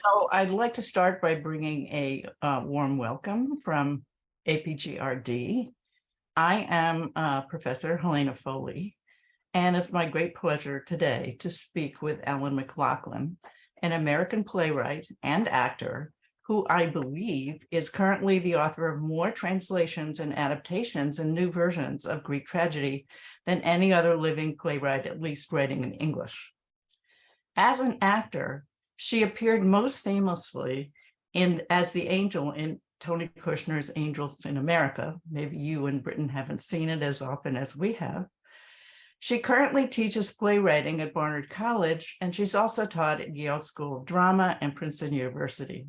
So I'd like to start by bringing a warm welcome from APGRD. I am Professor Helene Foley, and it's my great pleasure today to speak with Ellen McLaughlin, an American playwright and actor who I believe is currently the author of more translations and adaptations and new versions of Greek tragedy than any other living playwright, at least writing in English. As an actor, she appeared most famously as the angel in Tony Kushner's Angels in America. Maybe you in Britain haven't seen it as often as we have. She currently teaches playwriting at Barnard College, and she's also taught at Yale School of Drama and Princeton University.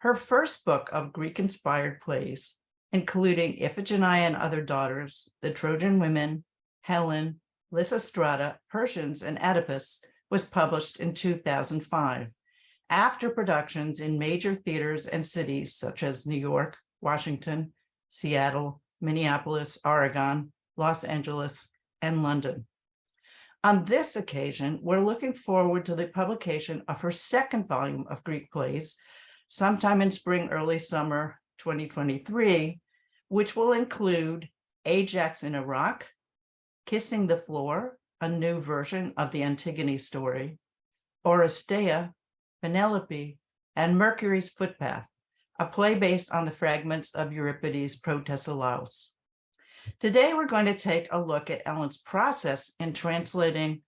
Her first book of Greek-inspired plays, including Iphigenia and Other Daughters, The Trojan Women, Helen, Lysistrata, Persians, and Oedipus, was published in 2005, after productions in major theaters and cities such as New York, Washington, Seattle, Minneapolis, Oregon, Los Angeles, and London. On this occasion, we're looking forward to the publication of her second volume of Greek plays, sometime in spring, early summer 2023, which will include Ajax in Iraq, Kissing the Floor, a new version of the Antigone story, Oresteia, Penelope, and Mercury's Footpath, a play based on the fragments of Euripides' Protesilaus. Today, we're going to take a look at Ellen's process in translating,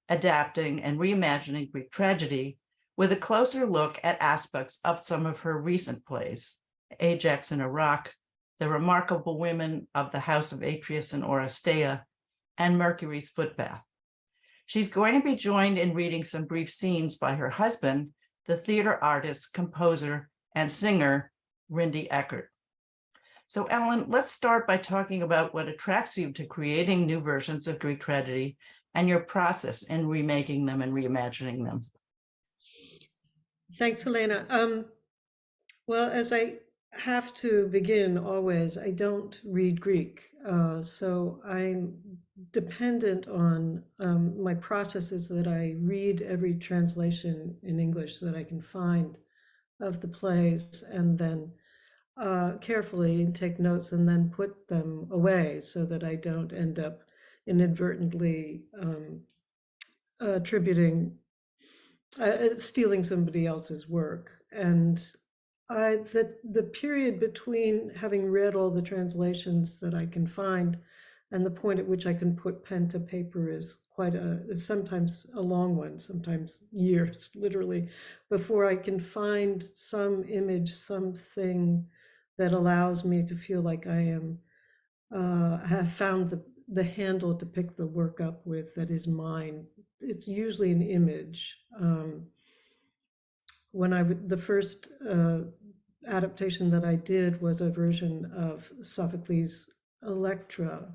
adapting, and reimagining Greek tragedy with a closer look at aspects of some of her recent plays, Ajax in Iraq, The Remarkable Women of the House of Atrius and Oresteia, and Mercury's Footpath. She's going to be joined in reading some brief scenes by her husband, the theater artist, composer, and singer, Rindy Eckert. So Ellen, let's start by talking about what attracts you to creating new versions of Greek tragedy and your process in remaking them and reimagining them. Thanks, Helena. Well, as I have to begin always, I don't read Greek, so I'm dependent on my processes that I read every translation in English that I can find of the plays, and then carefully take notes and then put them away so that I don't end up inadvertently stealing somebody else's work. And the period between having read all the translations that I can find and the point at which I can put pen to paper is sometimes a long one, sometimes years, literally, before I can find some image, something that allows me to feel like I have found the handle to pick the work up with that is mine. It's usually an image. The first adaptation that I did was a version of Sophocles' Electra,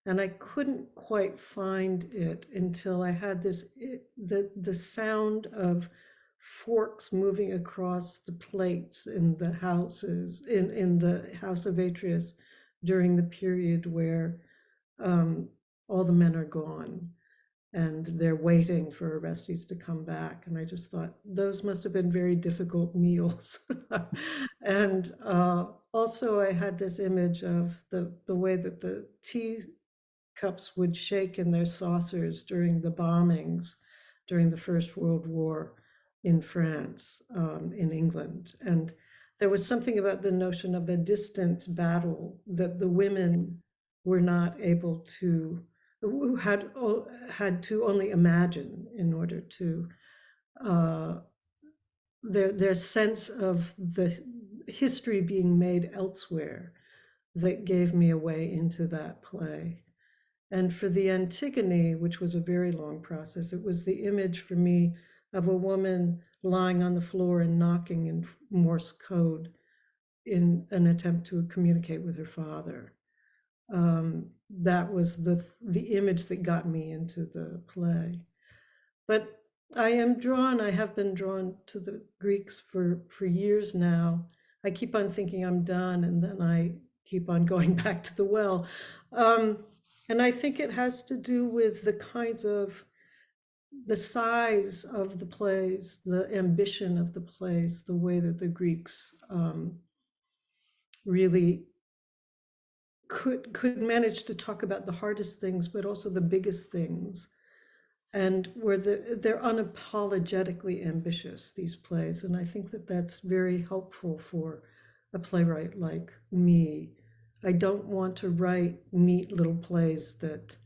and I couldn't quite find it until I had the sound of forks moving across the plates in the houses in the House of Atrius during the period where all the men are gone and they're waiting for Orestes to come back. And I just thought those must have been very difficult meals. And also I had this image of the way that the tea cups would shake in their saucers during the bombings during the First World War in France, in England. And there was something about the notion of a distant battle that the women were not able to, who had to only imagine in order to, their sense of the history being made elsewhere that gave me a way into that play. And for the Antigone, which was a very long process, it was the image for me of a woman lying on the floor and knocking in Morse code in an attempt to communicate with her father. That was the image that got me into the play. But I have been drawn to the Greeks for years now. I keep on thinking I'm done, and then I keep on going back to the well. And I think it has to do with the kinds of the size of the plays, the ambition of the plays, the way that the Greeks really could manage to talk about the hardest things, but also the biggest things, and where they're unapologetically ambitious, these plays. And I think that that's very helpful for a playwright like me. I don't want to write neat little plays that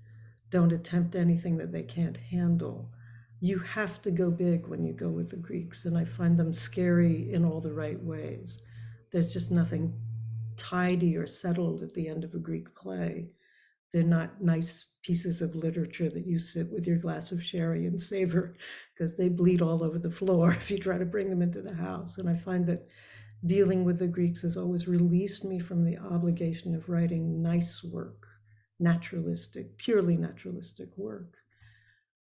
don't attempt anything that they can't handle. You have to go big when you go with the Greeks, and I find them scary in all the right ways. There's just nothing tidy or settled at the end of a Greek play. They're not nice pieces of literature that you sit with your glass of sherry and savor, because they bleed all over the floor if you try to bring them into the house. And I find that dealing with the Greeks has always released me from the obligation of writing nice work, naturalistic, purely naturalistic work.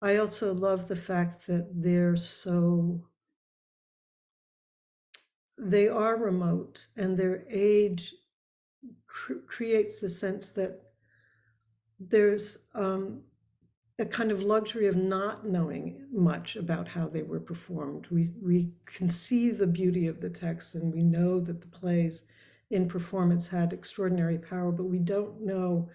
I also love the fact that they are remote, and their age creates the sense that there's a kind of luxury of not knowing much about how they were performed. We can see the beauty of the text, and we know that the plays in performance had extraordinary power, but we don't know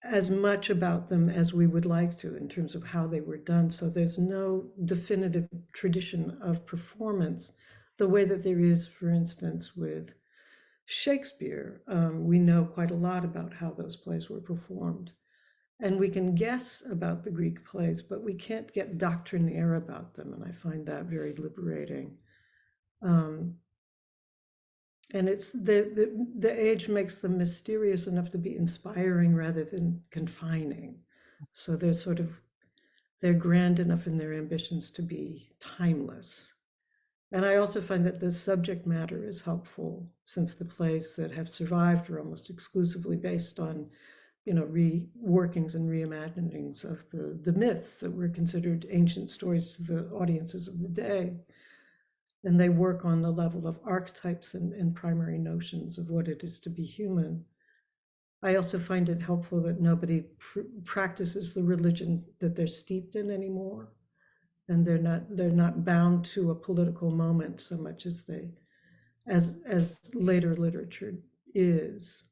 as much about them as we would like to in terms of how they were done. So there's no definitive tradition of performance the way that there is, for instance, with Shakespeare. We know quite a lot about how those plays were performed. And we can guess about the Greek plays, but we can't get doctrinaire about them. And I find that very liberating. And it's the age makes them mysterious enough to be inspiring rather than confining. So they're grand enough in their ambitions to be timeless. And I also find that the subject matter is helpful, since the plays that have survived are almost exclusively based on, reworkings and reimaginings of the myths that were considered ancient stories to the audiences of the day. And they work on the level of archetypes and primary notions of what it is to be human. I also find it helpful that nobody practices the religion that they're steeped in anymore, and they're not bound to a political moment so much as later literature is.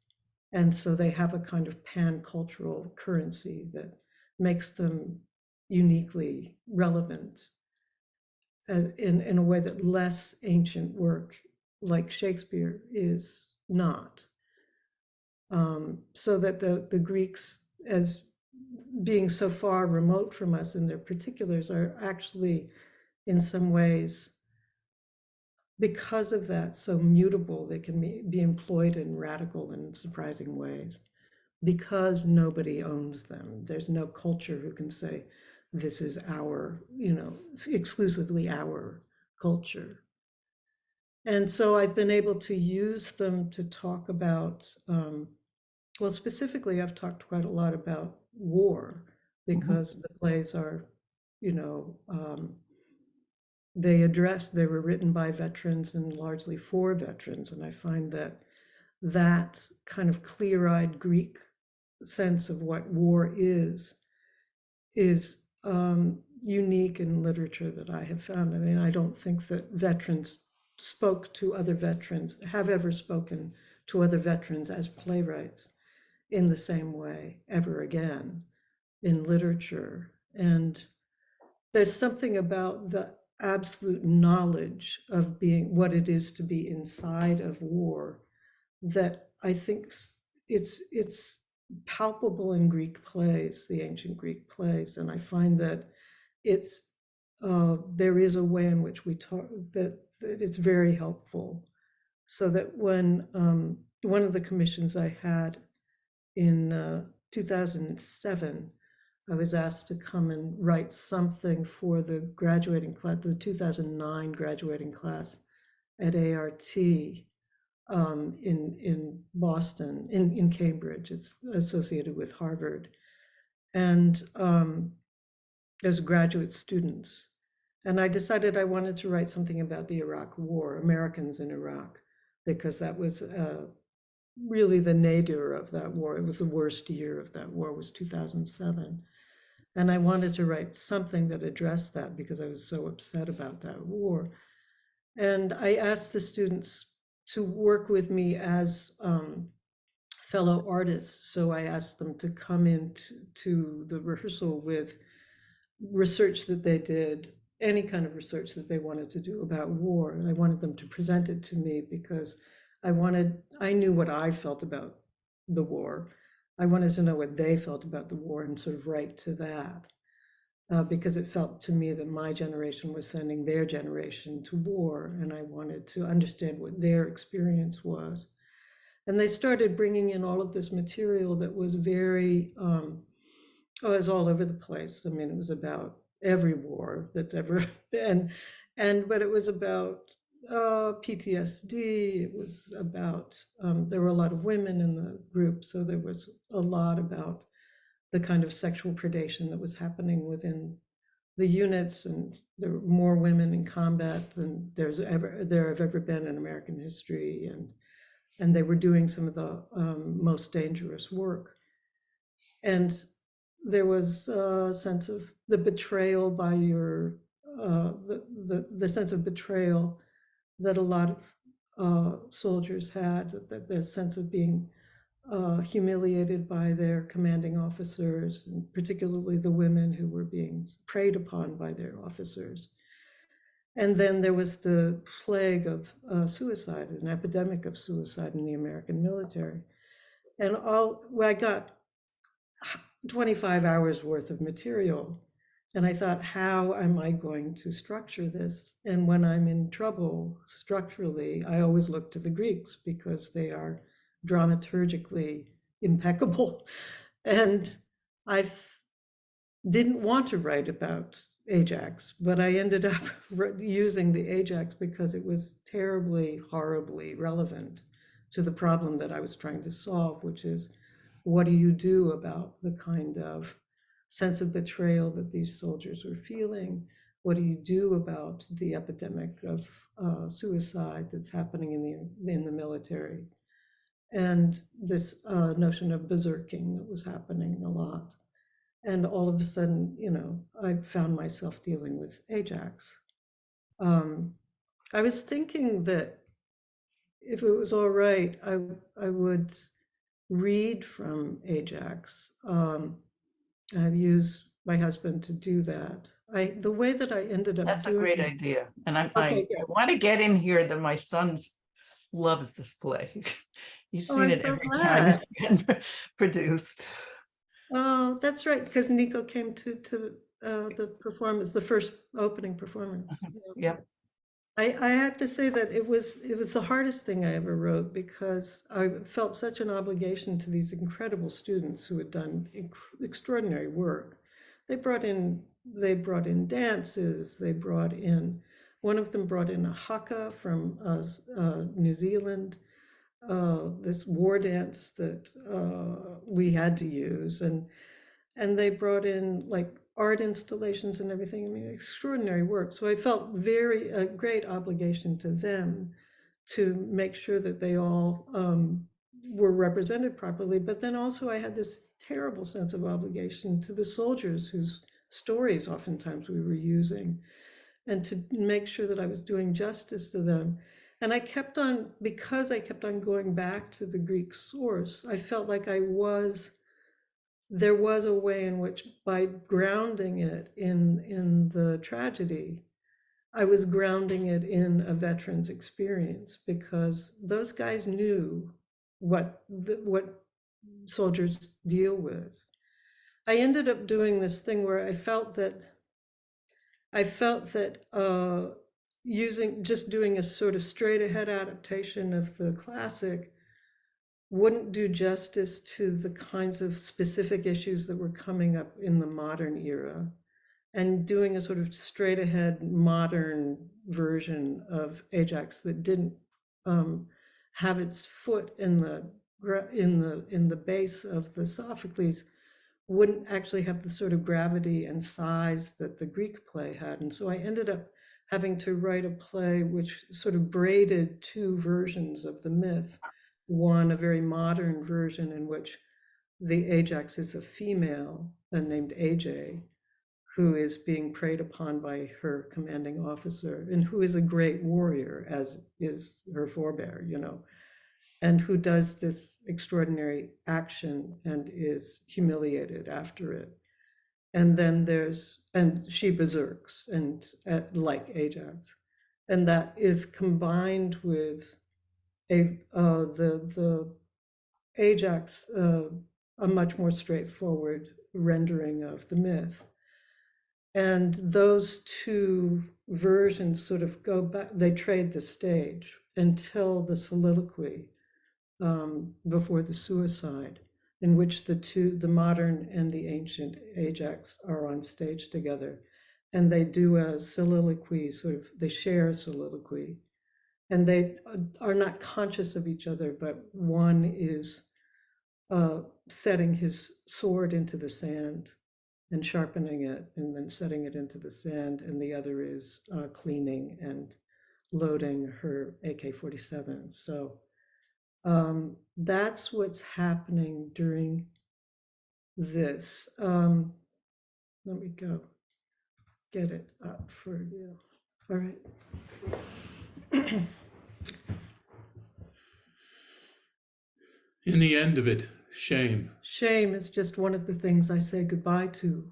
And so they have a kind of pan-cultural currency that makes them uniquely relevant in a way that less ancient work like Shakespeare is not. So that the Greeks, as being so far remote from us in their particulars, are actually in some ways, because of that, so mutable. They can be employed in radical and surprising ways because nobody owns them. There's no culture who can say, this is our, exclusively our culture. And so I've been able to use them to talk about, well, specifically, I've talked quite a lot about war, because the plays are, they were written by veterans and largely for veterans. And I find that kind of clear-eyed Greek sense of what war is unique in literature that I have found. I mean, I don't think that veterans have ever spoken to other veterans as playwrights in the same way ever again in literature. And there's something about the absolute knowledge of being what it is to be inside of war that I think it's palpable in Greek plays, the ancient Greek plays. And I find that there is a way in which we talk that it's very helpful. So that when one of the commissions I had in 2007, I was asked to come and write something for the graduating class, the 2009 graduating class at ART in Boston, in Cambridge. It's associated with Harvard. And as graduate students. And I decided I wanted to write something about the Iraq War, Americans in Iraq, because that was really the nadir of that war. It was the worst year of that war, was 2007. And I wanted to write something that addressed that because I was so upset about that war. And I asked the students to work with me as fellow artists. So I asked them to come into the rehearsal with research that they did, any kind of research that they wanted to do about war. And I wanted them to present it to me because I knew what I felt about the war. I wanted to know what they felt about the war and sort of write to that. Because it felt to me that my generation was sending their generation to war, and I wanted to understand what their experience was. And they started bringing in all of this material that was very, it was all over the place. I mean, it was about every war that's ever been, but it was about PTSD. It was about, there were a lot of women in the group, so there was a lot about the kind of sexual predation that was happening within the units, and there were more women in combat than there have ever been in American history, and they were doing some of the most dangerous work. And there was a sense of the betrayal by the sense of betrayal that a lot of soldiers had, that the sense of being humiliated by their commanding officers, and particularly the women who were being preyed upon by their officers. And then there was the plague of suicide, an epidemic of suicide in the American military. And I got 25 hours worth of material. And I thought, how am I going to structure this? And when I'm in trouble structurally, I always look to the Greeks because they are dramaturgically impeccable. And I didn't want to write about Ajax, but I ended up using the Ajax because it was terribly, horribly relevant to the problem that I was trying to solve, which is, what do you do about the kind of sense of betrayal that these soldiers were feeling? What do you do about the epidemic of suicide that's happening in the military? And this notion of berserking that was happening a lot. And all of a sudden, I found myself dealing with Ajax. I was thinking that if it was all right, I would read from Ajax. I've used my husband to do that. The way that I ended up That's a doing great it. idea. And I Okay, good. want to get in here that my son's loves this play. He's Oh, seen I'm it so every time glad. it's been produced. Oh, that's right, because Nico came to the performance, the first opening performance. Yeah. Yep. I had to say that it was the hardest thing I ever wrote because I felt such an obligation to these incredible students who had done extraordinary work. They brought in dances. One of them brought in a haka from New Zealand, this war dance that we had to use, and they brought in like art installations and everything. I mean, extraordinary work. So I felt a great obligation to them to make sure that they all were represented properly. But then also I had this terrible sense of obligation to the soldiers whose stories oftentimes we were using, and to make sure that I was doing justice to them. And because I kept on going back to the Greek source, I felt like there was a way in which, by grounding it in the tragedy, I was grounding it in a veteran's experience, because those guys knew what soldiers deal with. I ended up doing this thing where I felt that doing a sort of straight ahead adaptation of the classic wouldn't do justice to the kinds of specific issues that were coming up in the modern era. And doing a sort of straight ahead modern version of Ajax that didn't have its foot in the base of the Sophocles wouldn't actually have the sort of gravity and size that the Greek play had. And so I ended up having to write a play which sort of braided two versions of the myth. One, a very modern version in which the Ajax is a female, named AJ, who is being preyed upon by her commanding officer, and who is a great warrior, as is her forebear, and who does this extraordinary action and is humiliated after it. And then and she berserks, and like Ajax, and that is combined with the Ajax, a much more straightforward rendering of the myth. And those two versions sort of go back, they trade the stage until the soliloquy before the suicide, in which the modern and the ancient Ajax are on stage together. And they do a soliloquy, they share a soliloquy. And they are not conscious of each other, but one is setting his sword into the sand and sharpening it and then setting it into the sand, and the other is cleaning and loading her AK-47. So that's what's happening during this. Let me go get it up for you. All right. In the end of it, shame. Shame is just one of the things I say goodbye to.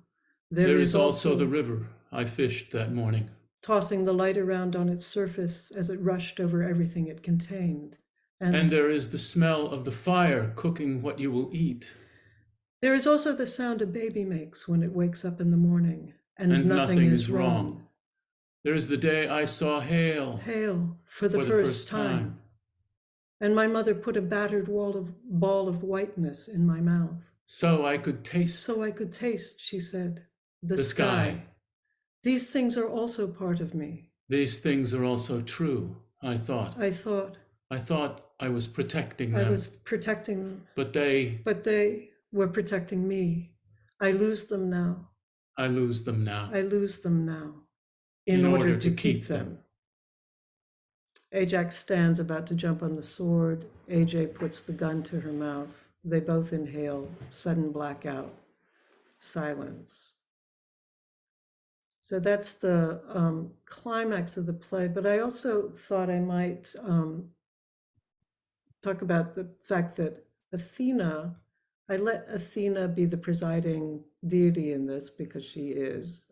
There is also the river I fished that morning, tossing the light around on its surface as it rushed over everything it contained. And there is the smell of the fire cooking what you will eat. There is also the sound a baby makes when it wakes up in the morning, and nothing is wrong. There is the day I saw hail. Hail for the first time. And my mother put a battered ball of whiteness in my mouth. So I could taste. So I could taste, she said, the sky. These things are also part of me. These things are also true, I thought. I thought I was protecting them. I was protecting them. But they were protecting me. I lose them now. I lose them now. I lose them now. In order to keep them. Ajax stands about to jump on the sword. AJ puts the gun to her mouth. They both inhale. Sudden blackout. Silence. So that's the climax of the play. But I also thought I might talk about the fact that Athena, I let Athena be the presiding deity in this because she is.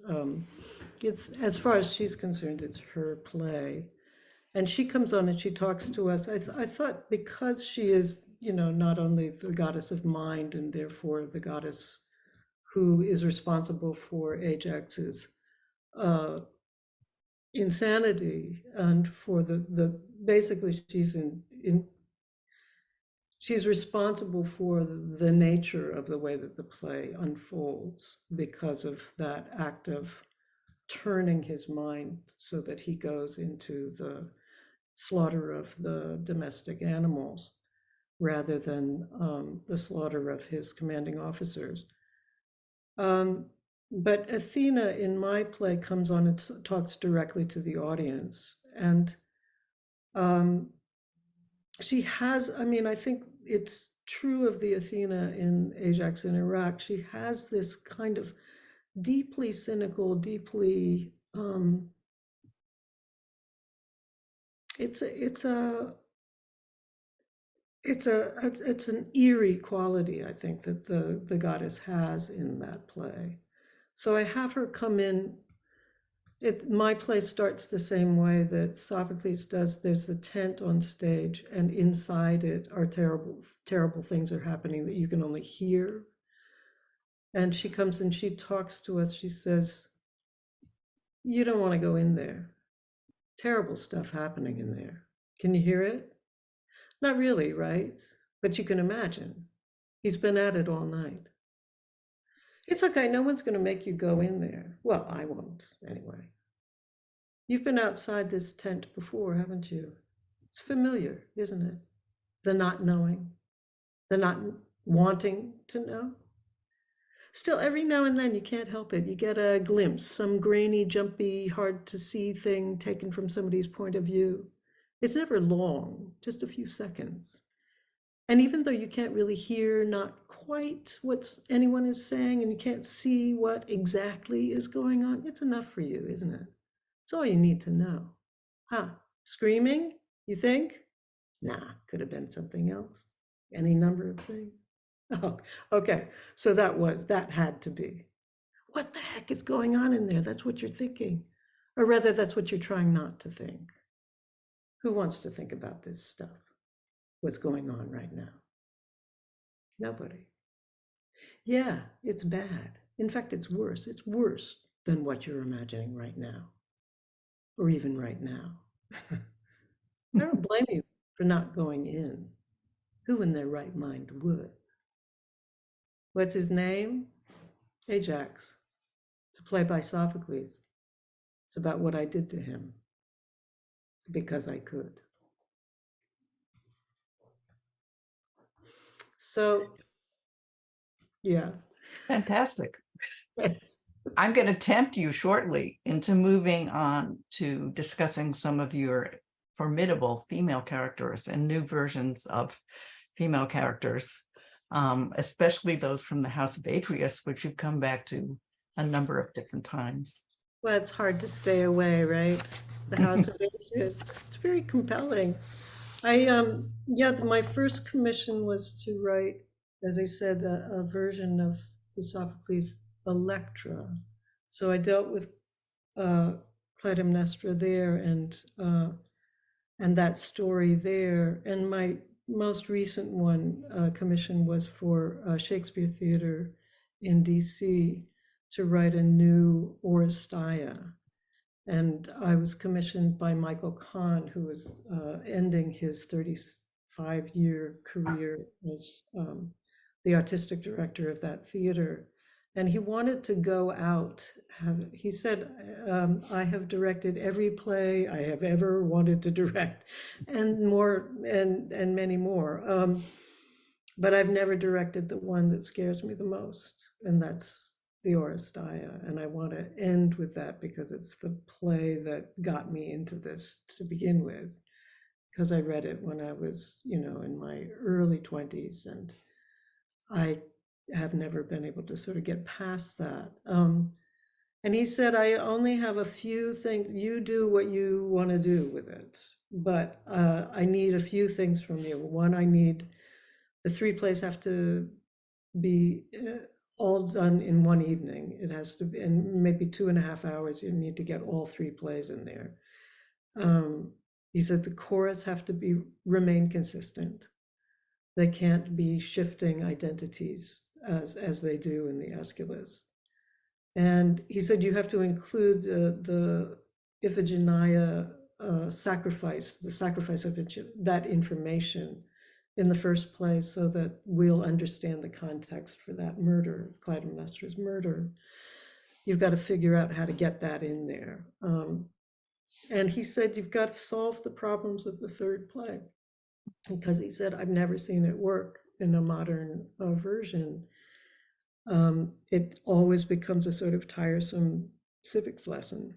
It's, as far as she's concerned, it's her play. And she comes on and she talks to us. I thought because she is, not only the goddess of mind and therefore the goddess who is responsible for Ajax's insanity, and for the basically she's responsible for the nature of the way that the play unfolds because of that act of turning his mind so that he goes into the slaughter of the domestic animals rather than the slaughter of his commanding officers. But Athena in my play comes on and talks directly to the audience. And she has, I think it's true of the Athena in Ajax in Iraq. She has this kind of deeply cynical, deeply, it's an eerie quality, I think, that the goddess has in that play. So I have her come in. My play starts the same way that Sophocles does. There's a tent on stage, and inside it are terrible, terrible things are happening that you can only hear. And she comes and she talks to us. She says, "You don't want to go in there. Terrible stuff happening in there. Can you hear it? Not really, right? But you can imagine. He's been at it all night. It's okay. No one's going to make you go in there. Well, I won't anyway. You've been outside this tent before, haven't you? It's familiar, isn't it? The not knowing, the not wanting to know. Still, every now and then you can't help it. You get a glimpse, some grainy, jumpy, hard to see thing taken from somebody's point of view. It's never long, just a few seconds. And even though you can't really hear not quite what anyone is saying and you can't see what exactly is going on, it's enough for you, isn't it? It's all you need to know. Huh? Screaming, you think? Nah, could have been something else. Any number of things. Oh, okay. So that had to be. What the heck is going on in there? That's what you're thinking. Or rather, that's what you're trying not to think. Who wants to think about this stuff? What's going on right now? Nobody. Yeah, it's bad. In fact, it's worse. It's worse than what you're imagining right now, or even right now. I don't blame you for not going in. Who in their right mind would? What's his name? Ajax. It's a play by Sophocles. It's about what I did to him because I could. So, yeah. Fantastic. Yes. I'm going to tempt you shortly into moving on to discussing some of your formidable female characters and new versions of female characters, especially those from the House of Atrius, which you've come back to a number of different times. Well, it's hard to stay away, right? The House of Atrius. It's very compelling. Yeah, my first commission was to write, as I said, a version of the Sophocles Electra. So I dealt with Clytemnestra there and that story there. And my most recent commission was for Shakespeare Theater in DC to write a new Oresteia. And I was commissioned by Michael Kahn, who was ending his 35-year career as the artistic director of that theater. And he wanted to go out. He said, I have directed every play I have ever wanted to direct, and more, and many more. But I've never directed the one that scares me the most, and that's the Oresteia. And I want to end with that because it's the play that got me into this to begin with, because I read it when I was, in my early 20s, and I have never been able to sort of get past that. And he said, I only have a few things. You do what you want to do with it, but I need a few things from you. One, I need the 3 plays have to be all done in one evening. It has to be, and maybe 2.5 hours. You need to get all 3 plays in there. He said the chorus have to remain consistent. They can't be shifting identities as they do in the Aeschylus. And he said you have to include the Iphigenia sacrifice, the sacrifice of that information in the first place, so that we'll understand the context for that murder, Clytemnestra's murder. You've got to figure out how to get that in there. And he said you've got to solve the problems of the 3rd play, because he said, I've never seen it work in a modern version. It always becomes a sort of tiresome civics lesson.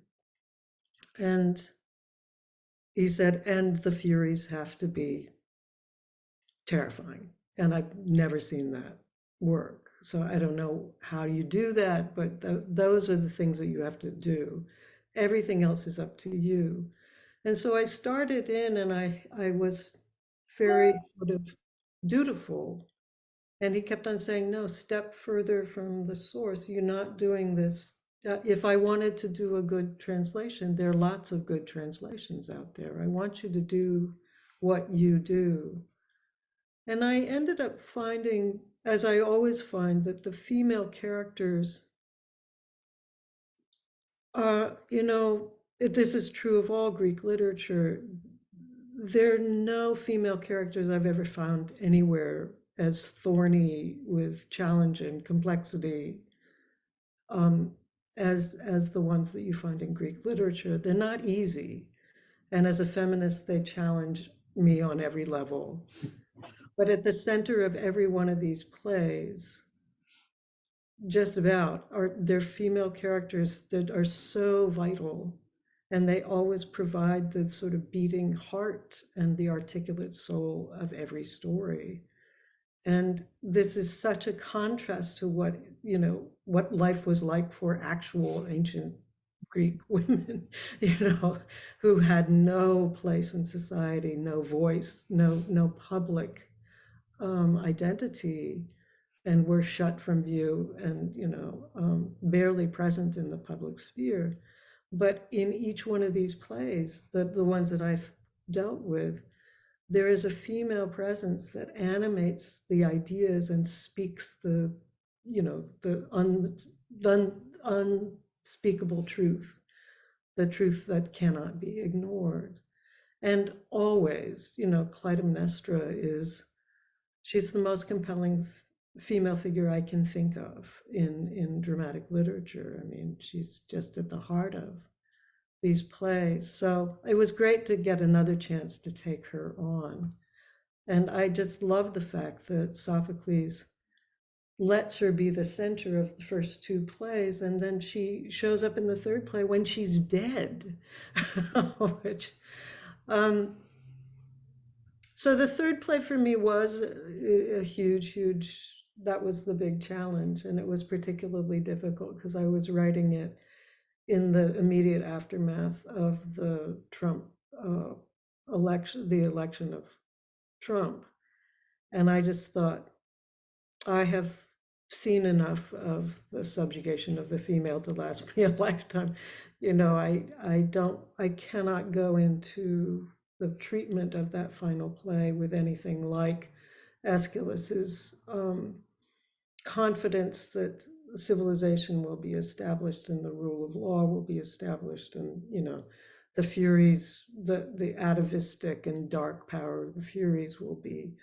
And he said, and the Furies have to be terrifying. And I've never seen that work. So I don't know how you do that, but those are the things that you have to do. Everything else is up to you. And so I started in, and I was very sort of dutiful. And he kept on saying, no, step further from the source. You're not doing this. If I wanted to do a good translation, there are lots of good translations out there. I want you to do what you do. And I ended up finding, as I always find, that the female characters are, this is true of all Greek literature. There are no female characters I've ever found anywhere as thorny with challenge and complexity as the ones that you find in Greek literature. They're not easy. And as a feminist, they challenge me on every level. But at the center of every one of these plays, just about, are their female characters that are so vital, and they always provide the sort of beating heart and the articulate soul of every story. And this is such a contrast to what, what life was like for actual ancient Greek women, who had no place in society, no voice, no public identity, and were shut from view and, barely present in the public sphere. But in each one of these plays, the ones that I've dealt with, there is a female presence that animates the ideas and speaks the unspeakable truth, the truth that cannot be ignored. And always, Clytemnestra she's the most compelling female figure I can think of in dramatic literature. I mean, she's just at the heart of these plays. So it was great to get another chance to take her on. And I just love the fact that Sophocles lets her be the center of the first two plays, and then she shows up in the third play when she's dead. Which, so the third play for me was a huge, that was the big challenge. And it was particularly difficult because I was writing it in the immediate aftermath of the Trump election, the election of Trump. And I just thought, I have seen enough of the subjugation of the female to last me a lifetime. I cannot go into the treatment of that final play with anything like Aeschylus's confidence that civilization will be established and the rule of law will be established, and the Furies, the atavistic and dark power of the Furies will be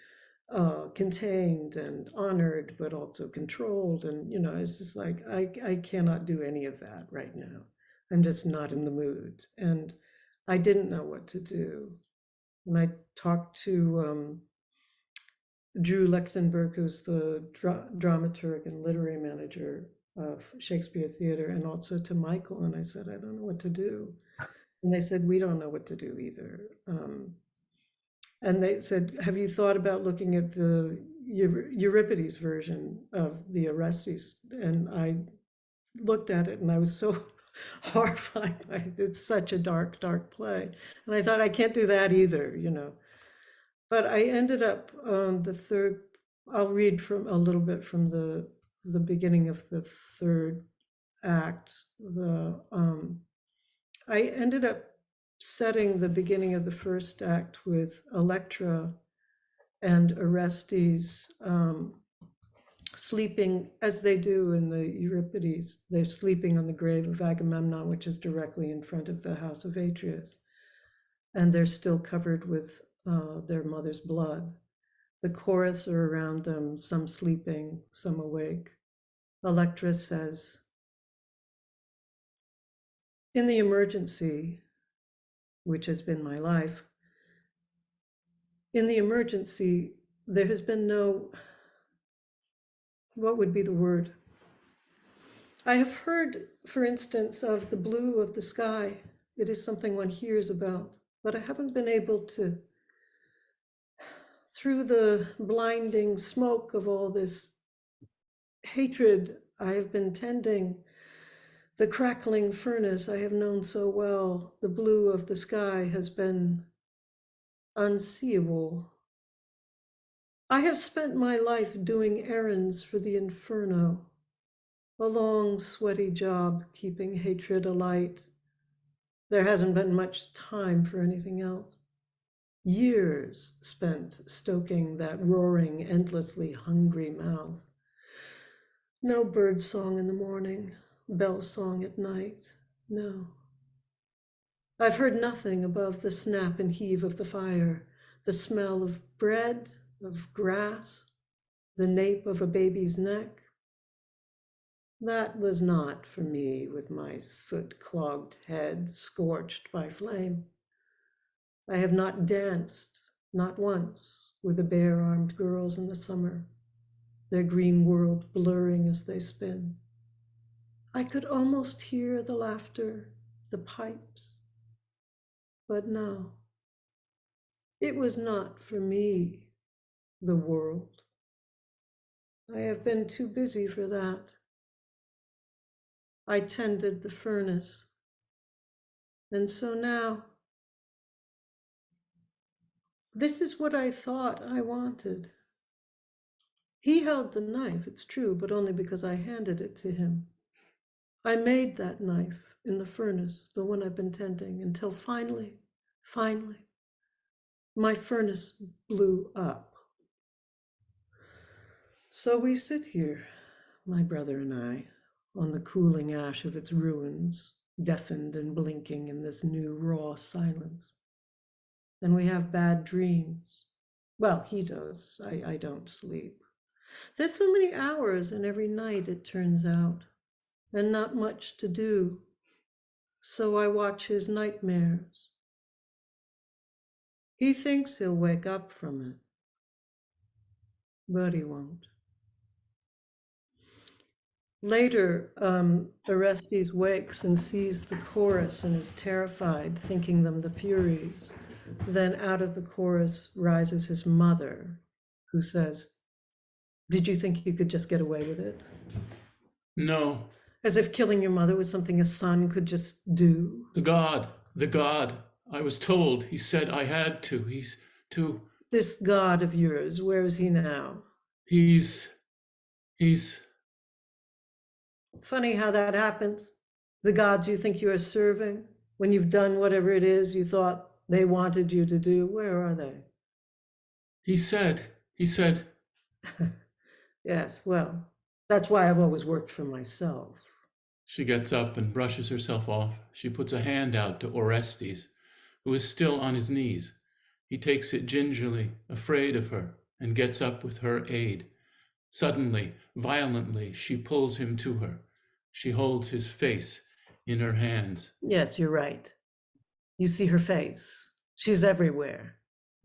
contained and honored, but also controlled. And it's just like I cannot do any of that right now. I'm just not in the mood, and I didn't know what to do. And I talked to Drew Lexenberg, who's the dramaturg and literary manager of Shakespeare Theater, and also to Michael. And I said, I don't know what to do. And they said, we don't know what to do either. And they said, have you thought about looking at the Euripides version of the Orestes? And I looked at it and I was so horrified by it. It's such a dark play. And I thought, I can't do that either, But I ended up the third, I'll read from a little bit from the beginning of the third act. I ended up setting the beginning of the first act with Electra and Orestes sleeping, as they do in the Euripides. They're sleeping on the grave of Agamemnon, which is directly in front of the House of Atrius. And they're still covered with their mother's blood. The chorus are around them, some sleeping, some awake. Electra says, in the emergency, which has been my life, in the emergency, there has been no, what would be the word? I have heard, for instance, of the blue of the sky. It is something one hears about, but I haven't been able to, through the blinding smoke of all this hatred I have been tending, the crackling furnace I have known so well, the blue of the sky has been unseeable. I have spent my life doing errands for the inferno, a long, sweaty job keeping hatred alight. There hasn't been much time for anything else. Years spent stoking that roaring, endlessly hungry mouth. No bird song in the morning, bell song at night, no. I've heard nothing above the snap and heave of the fire, the smell of bread, of grass, the nape of a baby's neck. That was not for me with my soot-clogged head scorched by flame. I have not danced, not once, with the bare-armed girls in the summer, their green world blurring as they spin. I could almost hear the laughter, the pipes, but no, it was not for me, the world. I have been too busy for that. I tended the furnace. And so now, this is what I thought I wanted. He held the knife, it's true, but only because I handed it to him. I made that knife in the furnace, the one I've been tending, until finally, my furnace blew up. So we sit here, my brother and I, on the cooling ash of its ruins, deafened and blinking in this new raw silence. And we have bad dreams. Well, he does. I don't sleep. There's so many hours in every night, it turns out, and not much to do. So I watch his nightmares. He thinks he'll wake up from it, but he won't. Later, Orestes wakes and sees the chorus and is terrified, thinking them the Furies. Then out of the chorus rises his mother, who says, "Did you think you could just get away with it?" No, As if killing your mother was something a son could just do. the God. I was told. He said I had to. He's to. This God of yours, where is he now? He's. Funny how that happens. The gods you think you are serving, when you've done whatever it is you thought they wanted you to do, where are they? He said. Yes, well, that's why I've always worked for myself. She gets up and brushes herself off. She puts a hand out to Orestes, who is still on his knees. He takes it gingerly, afraid of her, and gets up with her aid. Suddenly, violently, she pulls him to her. She holds his face in her hands. Yes, you're right. You see her face. She's everywhere.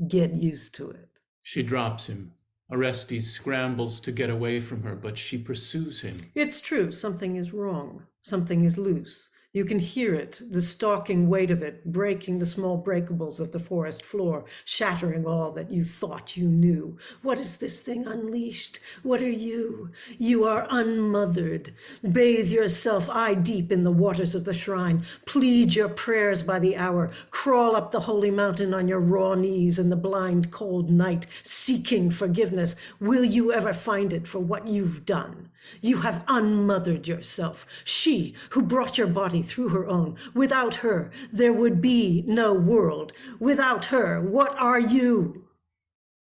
Get used to it. She drops him. Orestes scrambles to get away from her, but she pursues him. It's true, something is wrong. Something is loose. You can hear it, the stalking weight of it, breaking the small breakables of the forest floor, shattering all that you thought you knew. What is this thing unleashed? What are you? You are unmothered. Bathe yourself eye deep in the waters of the shrine. Plead your prayers by the hour. Crawl up the holy mountain on your raw knees in the blind, cold night, seeking forgiveness. Will you ever find it for what you've done? You have unmothered yourself. She who brought your body through her own. Without her, there would be no world. Without her, what are you?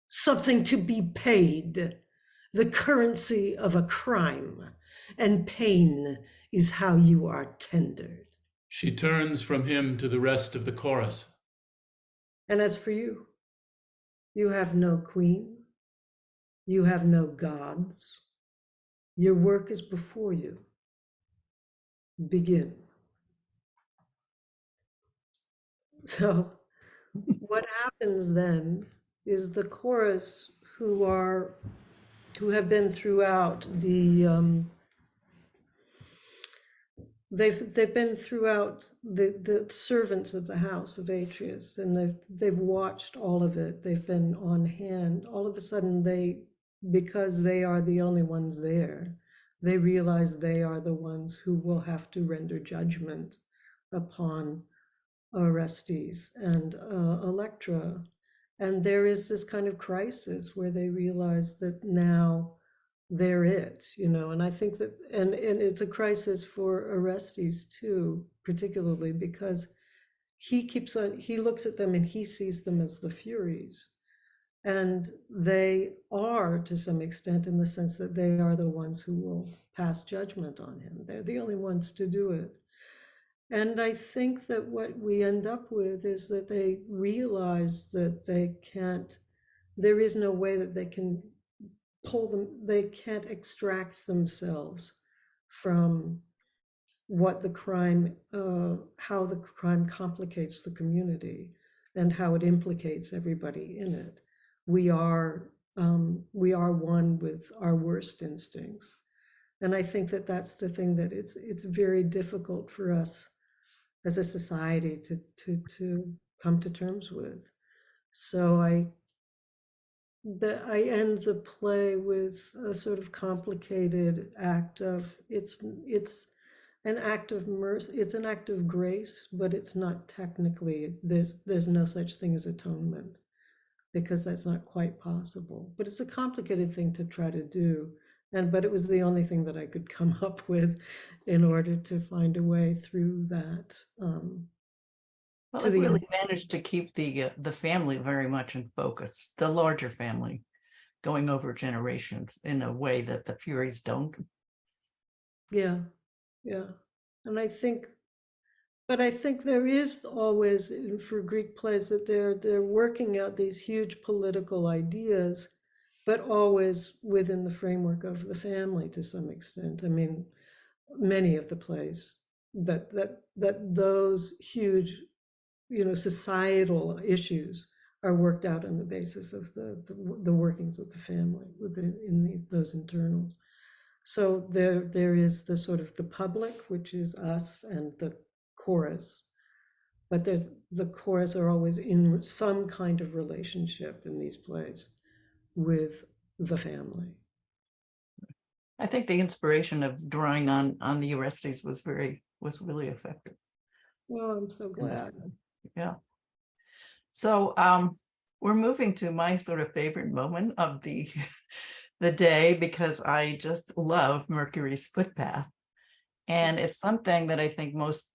Something to be paid. The currency of a crime. And pain is how you are tendered. She turns from him to the rest of the chorus. And as for you, you have no queen. You have no gods. Your work is before you. Begin. So what happens then is the chorus who have been throughout they've been throughout the servants of the House of Atrius, and they've watched all of it. They've been on hand. All of a sudden because they are the only ones there, they realize they are the ones who will have to render judgment upon Orestes and Electra. And there is this kind of crisis where they realize that now they're it, and I think that, and it's a crisis for Orestes too, particularly because he looks at them and he sees them as the Furies. And they are, to some extent, in the sense that they are the ones who will pass judgment on him. They're the only ones to do it. And I think that what we end up with is that they realize that there is no way that they can they can't extract themselves from what the crime, how the crime complicates the community and how it implicates everybody in it. We are one with our worst instincts. And I think that that's the thing that it's very difficult for us as a society to come to terms with. So I end the play with a sort of complicated act of it's an act of mercy. It's an act of grace, but it's not technically. There's no such thing as atonement because that's not quite possible. But it's a complicated thing to try to do, but it was the only thing that I could come up with in order to find a way through that. Well, To it the really end. managed to keep the family very much in focus, the larger family going over generations in a way that the Furies don't. Yeah, yeah. And I think there is always for Greek plays that they're working out these huge political ideas, but always within the framework of the family to some extent. I mean, many of the plays that those huge, societal issues are worked out on the basis of the workings of the family those internals. So there is the sort of the public, which is us, and the chorus, but the chorus are always in some kind of relationship in these plays with the family. I think the inspiration of drawing on the Orestes was really effective. Well, I'm so in this. glad. Yeah. So we're moving to my sort of favorite moment of the the day because I just love Mercury's footpath. And it's something that I think most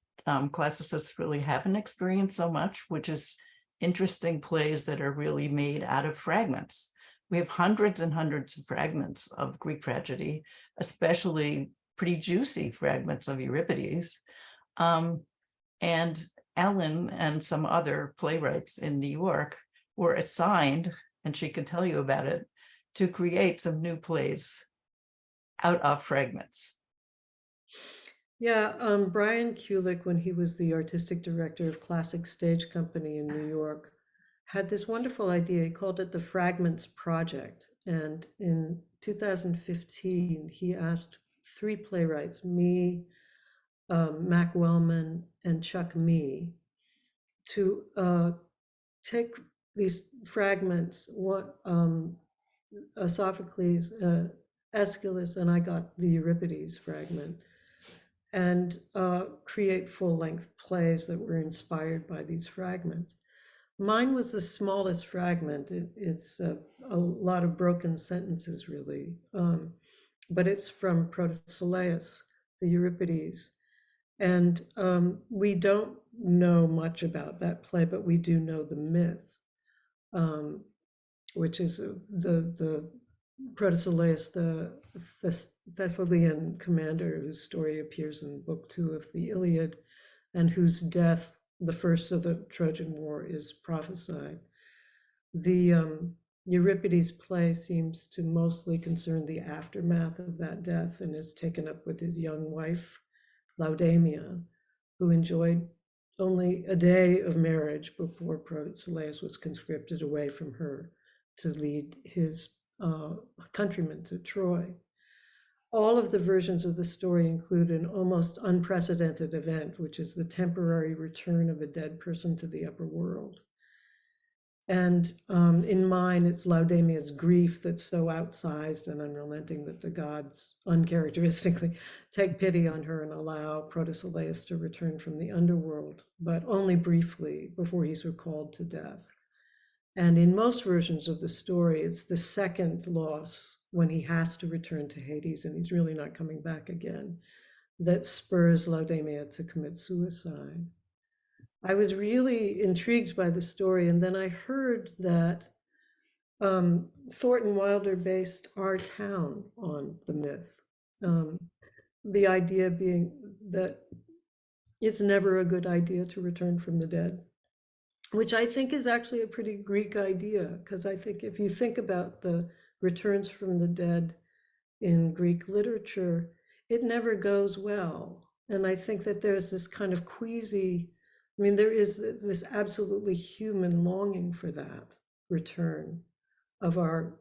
classicists really haven't experienced so much, which is interesting plays that are really made out of fragments. We have hundreds and hundreds of fragments of Greek tragedy, especially pretty juicy fragments of Euripides. And Ellen and some other playwrights in New York were assigned, and she can tell you about it, to create some new plays out of fragments. Yeah, Brian Kulick, when he was the artistic director of Classic Stage Company in New York, had this wonderful idea. He called it the Fragments Project. And in 2015, he asked three playwrights, me, Mac Wellman, and Chuck Mee, to take these fragments, Sophocles, Aeschylus, and I got the Euripides fragment, and create full-length plays that were inspired by these fragments. Mine was the smallest fragment. It's a lot of broken sentences, really, but it's from Protesilaus, the Euripides. And we don't know much about that play, but we do know the myth, which is the Protesilaus, the Thessalian commander whose story appears in Book 2 of the Iliad, and whose death, the first of the Trojan War, is prophesied. The Euripides play seems to mostly concern the aftermath of that death and is taken up with his young wife, Laodamia, who enjoyed only a day of marriage before Protesilaus was conscripted away from her to lead his countrymen to Troy. All of the versions of the story include an almost unprecedented event, which is the temporary return of a dead person to the upper world. And in mine, it's Laodamia's grief that's so outsized and unrelenting that the gods uncharacteristically take pity on her and allow Protesilaus to return from the underworld, but only briefly before he's recalled to death. And in most versions of the story, it's the second loss, when he has to return to Hades and he's really not coming back again, that spurs Laodamia to commit suicide. I was really intrigued by the story, and then I heard that Thornton Wilder based Our Town on the myth. The idea being that it's never a good idea to return from the dead, which I think is actually a pretty Greek idea, because I think if you think about the returns from the dead in Greek literature, it never goes well. And I think that there's this kind of queasy, I mean, there is this absolutely human longing for that return of our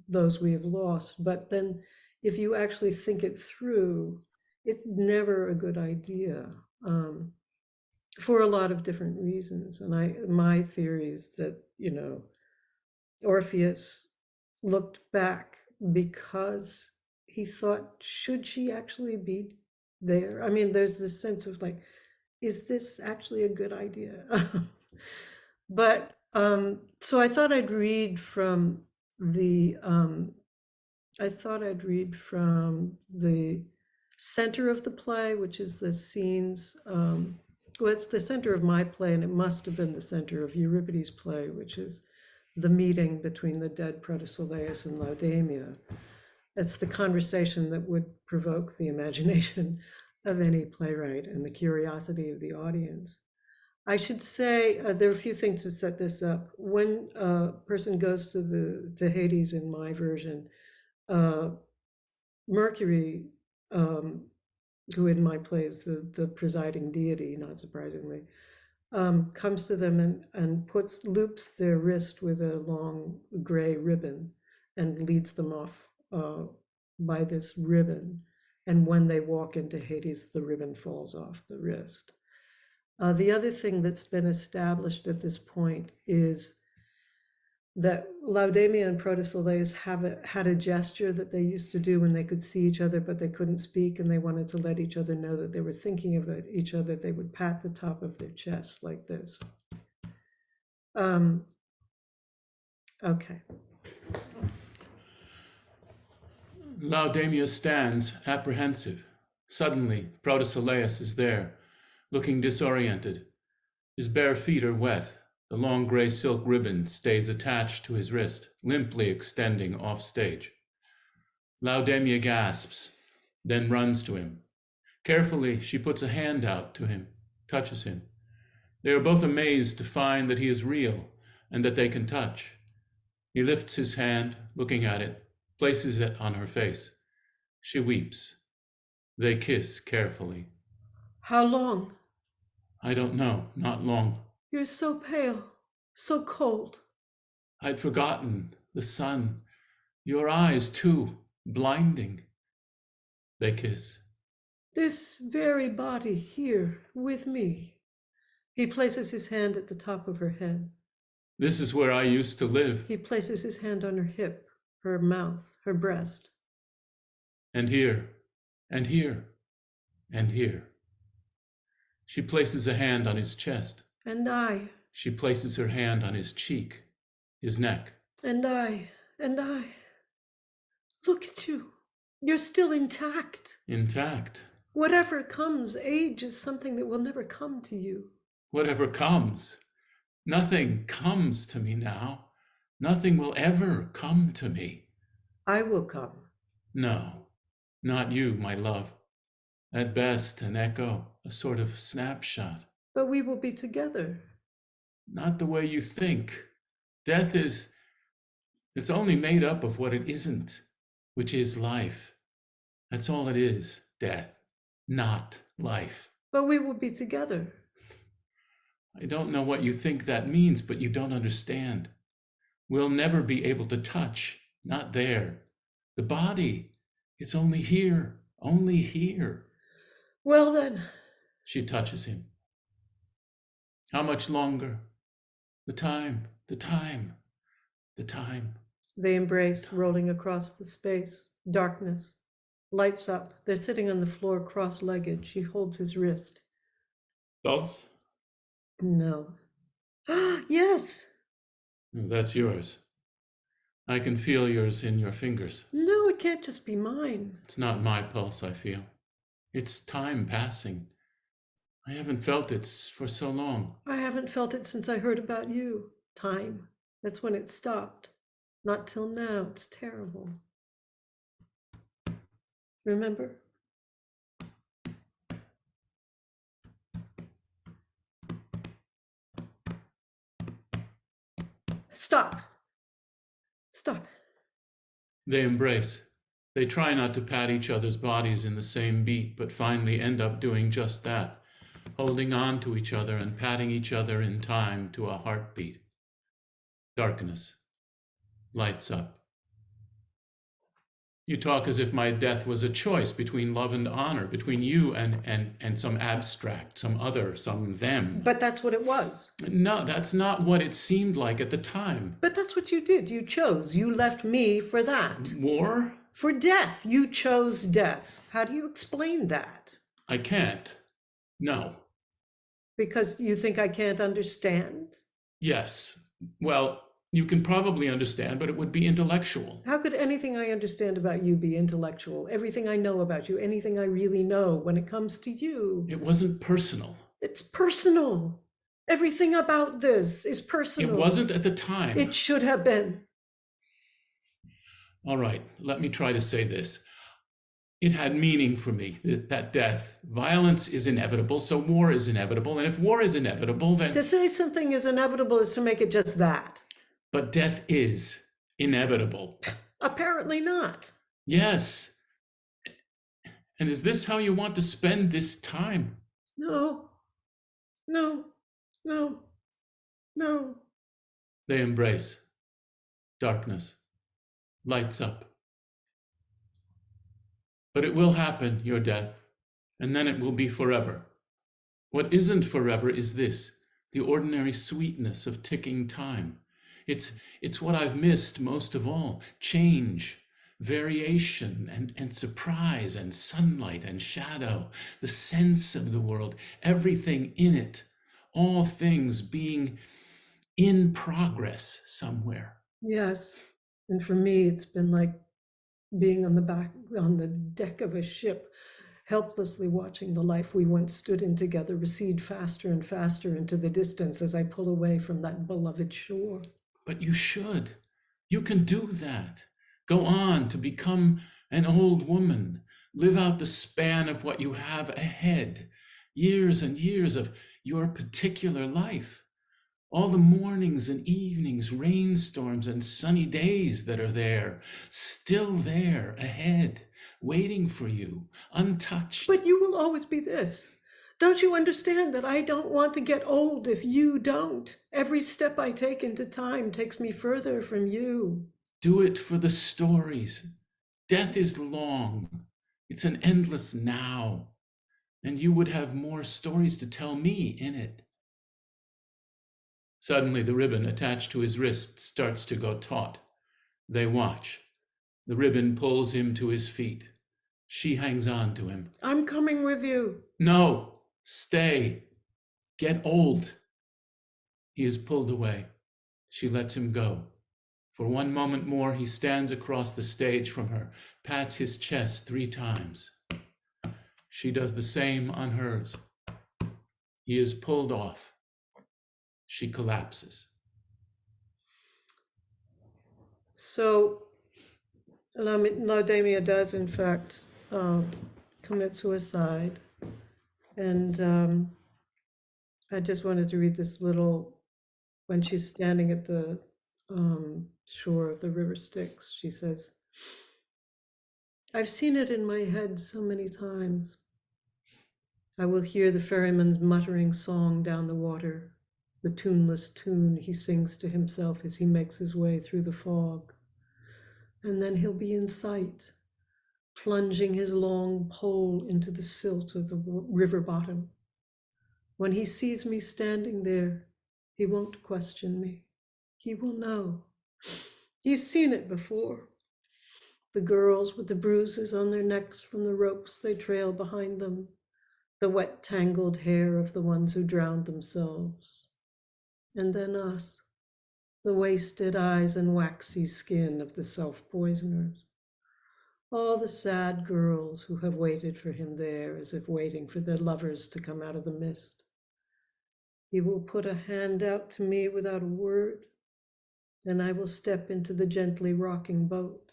those we have lost. But then if you actually think it through, it's never a good idea. For a lot of different reasons. And my theory is that, Orpheus looked back because he thought, should she actually be there? I mean, there's this sense of like, is this actually a good idea? But so I thought I'd read from the center of the play, which is the scenes. Well, it's the center of my play, and it must have been the center of Euripides' play, which is the meeting between the dead Protesilaus and Laodamia. It's the conversation that would provoke the imagination of any playwright and the curiosity of the audience. I should say there are a few things to set this up. When a person goes to Hades in my version, Mercury, who in my play is the presiding deity, not surprisingly, comes to them and loops their wrist with a long gray ribbon and leads them off by this ribbon. And when they walk into Hades, the ribbon falls off the wrist. The other thing that's been established at this point is that Laodamia and Protesilaus had a gesture that they used to do when they could see each other, but they couldn't speak, and they wanted to let each other know that they were thinking of each other. They would pat the top of their chest like this. Okay. Laodamia stands, apprehensive. Suddenly, Protesilaus is there, looking disoriented. His bare feet are wet. The long gray silk ribbon stays attached to his wrist, limply extending off stage. Laodamia gasps, then runs to him. Carefully, she puts a hand out to him, touches him. They are both amazed to find that he is real and that they can touch. He lifts his hand, looking at it, places it on her face. She weeps. They kiss carefully. How long? I don't know, not long. You're so pale, so cold. I'd forgotten the sun. Your eyes, too, blinding. They kiss. This very body here with me. He places his hand at the top of her head. This is where I used to live. He places his hand on her hip, her mouth, her breast. And here, and here, and here. She places a hand on his chest. And I. She places her hand on his cheek, his neck. And I. Look at you. You're still intact. Intact. Whatever comes, age is something that will never come to you. Whatever comes. Nothing comes to me now. Nothing will ever come to me. I will come. No, not you, my love. At best, an echo, a sort of snapshot. But we will be together. Not the way you think. Death it's only made up of what it isn't, which is life. That's all it is, death, not life. But we will be together. I don't know what you think that means, but you don't understand. We'll never be able to touch, not there. The body, it's only here, only here. Well then. She touches him. How much longer? The time. They embrace, rolling across the space. Darkness. Lights up. They're sitting on the floor cross-legged. She holds his wrist. Pulse? No. Yes. That's yours. I can feel yours in your fingers. No, it can't just be mine. It's not my pulse, I feel. It's time passing. I haven't felt it for so long. I haven't felt it since I heard about you. Time. That's when it stopped. Not till now. It's terrible. Remember? Stop. Stop. They embrace. They try not to pat each other's bodies in the same beat, but finally end up doing just that, holding on to each other and patting each other in time to a heartbeat. Darkness. Lights up. You talk as if my death was a choice between love and honor, between you and some abstract, some other, some them. But that's what it was. No, that's not what it seemed like at the time. But that's what you did. You chose. You left me for that. War? For death. You chose death. How do you explain that? I can't. No. Because you think I can't understand? Yes. Well, you can probably understand, but it would be intellectual. How could anything I understand about you be intellectual? Everything I know about you, anything I really know when it comes to you. It wasn't personal. It's personal. Everything about this is personal. It wasn't at the time. It should have been. All right, let me try to say this. It had meaning for me, that death. Violence is inevitable, so war is inevitable. And if war is inevitable, then... To say something is inevitable is to make it just that. But death is inevitable. Apparently not. Yes. And is this how you want to spend this time? No, no, no, no. They embrace. Darkness. Lights up. But it will happen, your death, and then it will be forever. What isn't forever is this, the ordinary sweetness of ticking time. It's what I've missed most of all, change, variation, and surprise, and sunlight, and shadow, the sense of the world, everything in it, all things being in progress somewhere. Yes, and for me, it's been like being on the deck of a ship, helplessly watching the life we once stood in together recede faster and faster into the distance as I pull away from that beloved shore. But you should. You can do that. Go on to become an old woman. Live out the span of what you have ahead. Years and years of your particular life. All the mornings and evenings, rainstorms and sunny days that are there, still there ahead, waiting for you, untouched. But you will always be this. Don't you understand that I don't want to get old if you don't? Every step I take into time takes me further from you. Do it for the stories. Death is long. It's an endless now. And you would have more stories to tell me in it. Suddenly, the ribbon attached to his wrist starts to go taut. They watch. The ribbon pulls him to his feet. She hangs on to him. I'm coming with you. No, stay. Get old. He is pulled away. She lets him go. For one moment more, he stands across the stage from her, pats his chest 3 times. She does the same on hers. He is pulled off. She collapses. So Laodamia does, in fact, commit suicide. And I just wanted to read this little, when she's standing at the shore of the river Styx, she says, I've seen it in my head so many times. I will hear the ferryman's muttering song down the water, the tuneless tune he sings to himself as he makes his way through the fog. And then he'll be in sight, plunging his long pole into the silt of the river bottom. When he sees me standing there, he won't question me. He will know. He's seen it before. The girls with the bruises on their necks from the ropes they trail behind them, the wet, tangled hair of the ones who drowned themselves. And then us, the wasted eyes and waxy skin of the self-poisoners. All the sad girls who have waited for him there as if waiting for their lovers to come out of the mist. He will put a hand out to me without a word, and I will step into the gently rocking boat.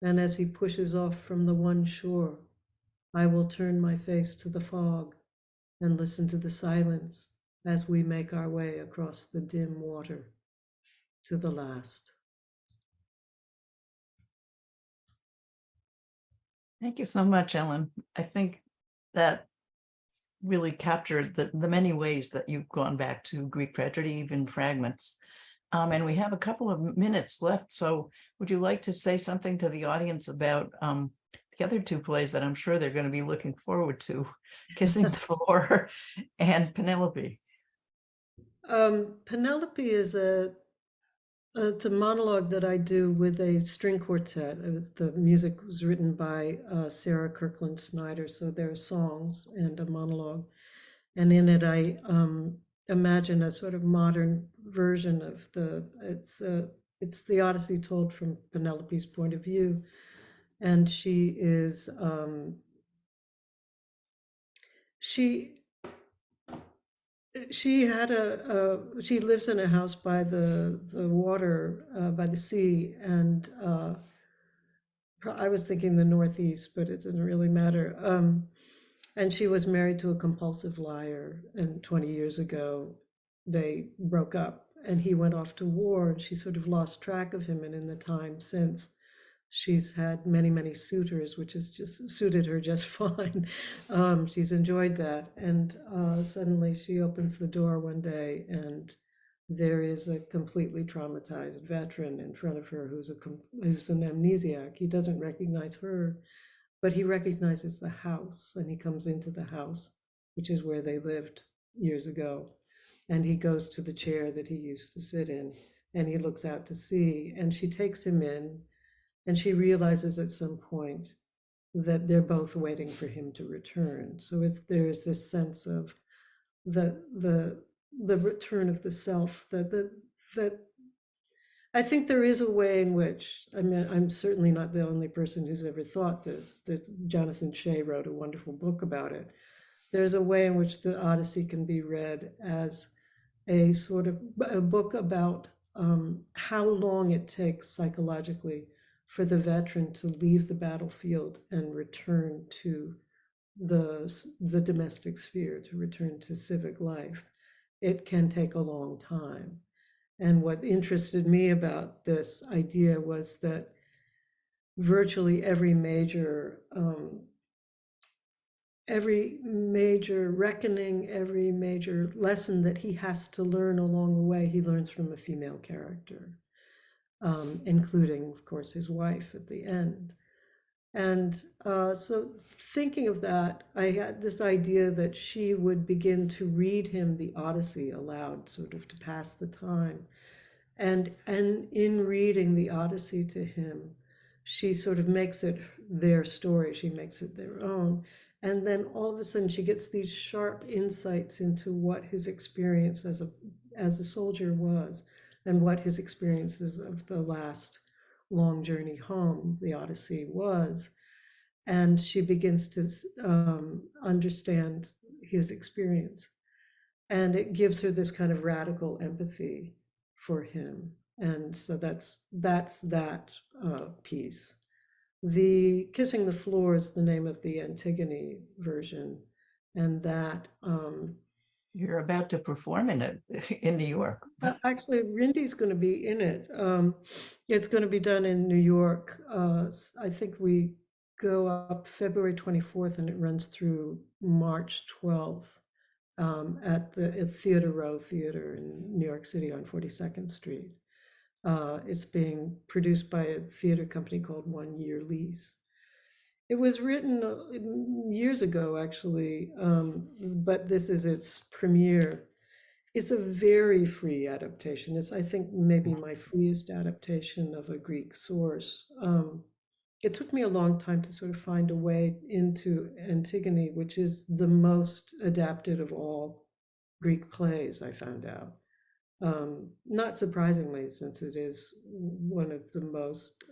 And as he pushes off from the one shore, I will turn my face to the fog and listen to the silence as we make our way across the dim water to the last. Thank you so much, Ellen. I think that really captured the many ways that you've gone back to Greek tragedy, even fragments. And we have a couple of minutes left. So would you like to say something to the audience about the other two plays that I'm sure they're going to be looking forward to, Kissing the Floor and Penelope? Penelope is it's a monologue that I do with a string quartet. The music was written by Sarah Kirkland Snyder, so there are songs and a monologue. And in it, I imagine a sort of modern version of it's the Odyssey told from Penelope's point of view, and she she lives in a house by the water, by the sea, and I was thinking the Northeast, but it doesn't really matter. And she was married to a compulsive liar, and 20 years ago they broke up, and he went off to war, and she sort of lost track of him. And in the time since, she's had many, many suitors, which has just suited her just fine. She's enjoyed that. And suddenly she opens the door one day, and there is a completely traumatized veteran in front of her who's an amnesiac. He doesn't recognize her, but he recognizes the house, and he comes into the house, which is where they lived years ago. And he goes to the chair that he used to sit in, and he looks out to sea, and she takes him in, and she realizes at some point that they're both waiting for him to return. So there's this sense of the return of the self, that I think there is a way in which, I mean, I'm certainly not the only person who's ever thought this, that Jonathan Shea wrote a wonderful book about it. There's a way in which the Odyssey can be read as a sort of a book about how long it takes psychologically for the veteran to leave the battlefield and return to the domestic sphere, to return to civic life. It can take a long time. And what interested me about this idea was that virtually every major reckoning, every major lesson that he has to learn along the way, he learns from a female character, including, of course, his wife at the end. And so thinking of that, I had this idea that she would begin to read him the Odyssey aloud, sort of to pass the time. And in reading the Odyssey to him, she sort of makes it their story, she makes it their own. And then all of a sudden she gets these sharp insights into what his experience as a soldier was, and what his experiences of the last long journey home, the Odyssey, was. And she begins to understand his experience. And it gives her this kind of radical empathy for him. And so that's that piece. The Kissing the Floor is the name of the Antigone version. And that You're about to perform in it in New York. actually, Rindy's going to be in it. It's going to be done in New York. I think we go up February 24th, and it runs through March 12th at Theater Row Theater in New York City on 42nd Street. It's being produced by a theater company called 1 Year Lease. It was written years ago, actually, but this is its premiere. It's a very free adaptation. It's, I think, maybe my freest adaptation of a Greek source. It took me a long time to sort of find a way into Antigone, which is the most adapted of all Greek plays, I found out. Not surprisingly, since it is one of the most,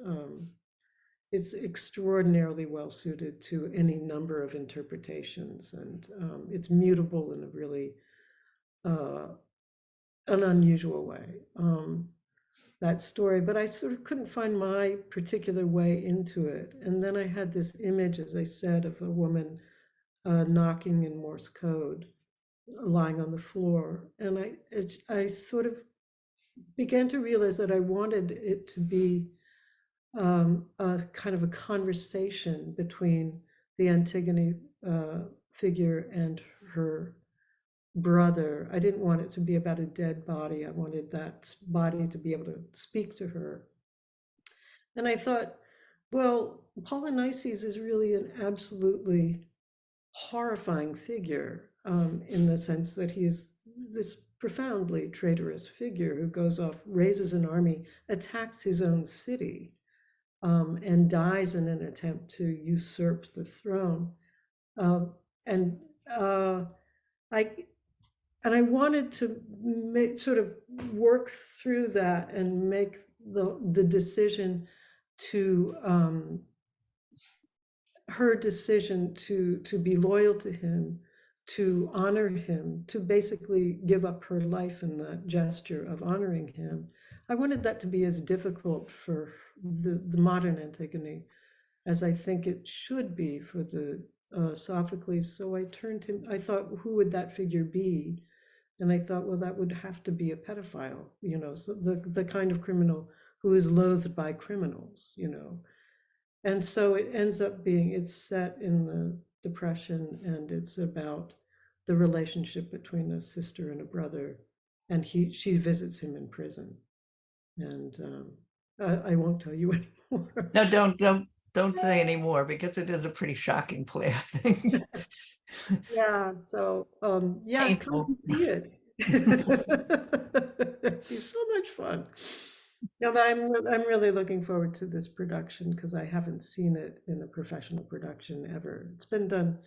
it's extraordinarily well suited to any number of interpretations, and it's mutable in a really an unusual way, that story. But I sort of couldn't find my particular way into it. And then I had this image, as I said, of a woman knocking in Morse code, lying on the floor. And I sort of began to realize that I wanted it to be a kind of a conversation between the Antigone figure and her brother. I didn't want it to be about a dead body. I wanted that body to be able to speak to her. And I thought, well, Polynices is really an absolutely horrifying figure, in the sense that he is this profoundly traitorous figure who goes off, raises an army, attacks his own city, and dies in an attempt to usurp the throne. And I I wanted to sort of work through that and make the decision to her decision to be loyal to him, to honor him, to basically give up her life in that gesture of honoring him. I wanted that to be as difficult for the modern Antigone as I think it should be for the Sophocles. So I turned him, I thought, who would that figure be? And I thought, well, that would have to be a pedophile, so the kind of criminal who is loathed by criminals. And so it ends up being, it's set in the Depression, and it's about the relationship between a sister and a brother, and she visits him in prison. And I won't tell you anymore. No, don't say any more, because it is a pretty shocking play, I think. Yeah, so yeah, come Painful. and see it. It'd be so much fun. No, but I'm really looking forward to this production because I haven't seen it in a professional production ever. It's been done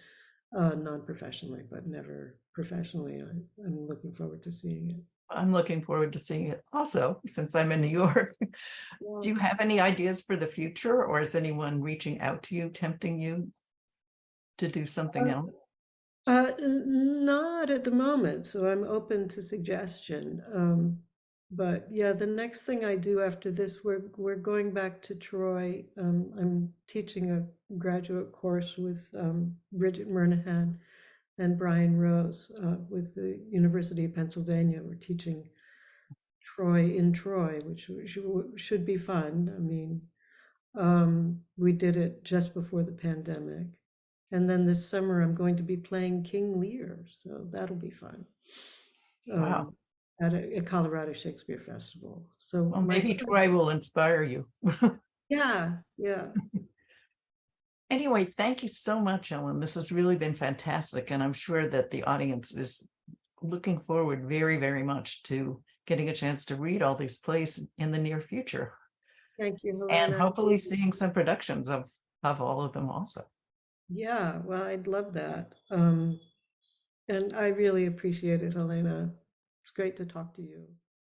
non-professionally, but never professionally. I'm looking forward to seeing it. I'm looking forward to seeing it also, since I'm in New York. Do you have any ideas for the future, or is anyone reaching out to you, tempting you to do something else? Not at the moment, so I'm open to suggestion. But yeah, the next thing I do after this, we're going back to Troy. I'm teaching a graduate course with Bridget Murnahan and Brian Rose with the University of Pennsylvania. We're teaching Troy in Troy, which should be fun. I mean, we did it just before the pandemic. And then this summer, I'm going to be playing King Lear, so that'll be fun. Wow. At a Colorado Shakespeare Festival. So Well, maybe Troy will inspire you. yeah. Anyway, thank you so much, Ellen. This has really been fantastic, and I'm sure that the audience is looking forward very, very much to getting a chance to read all these plays in the near future. Thank you, And Helena. hopefully seeing some productions of all of them also. Yeah, well, I'd love that. And I really appreciate it, Helena. It's great to talk to you.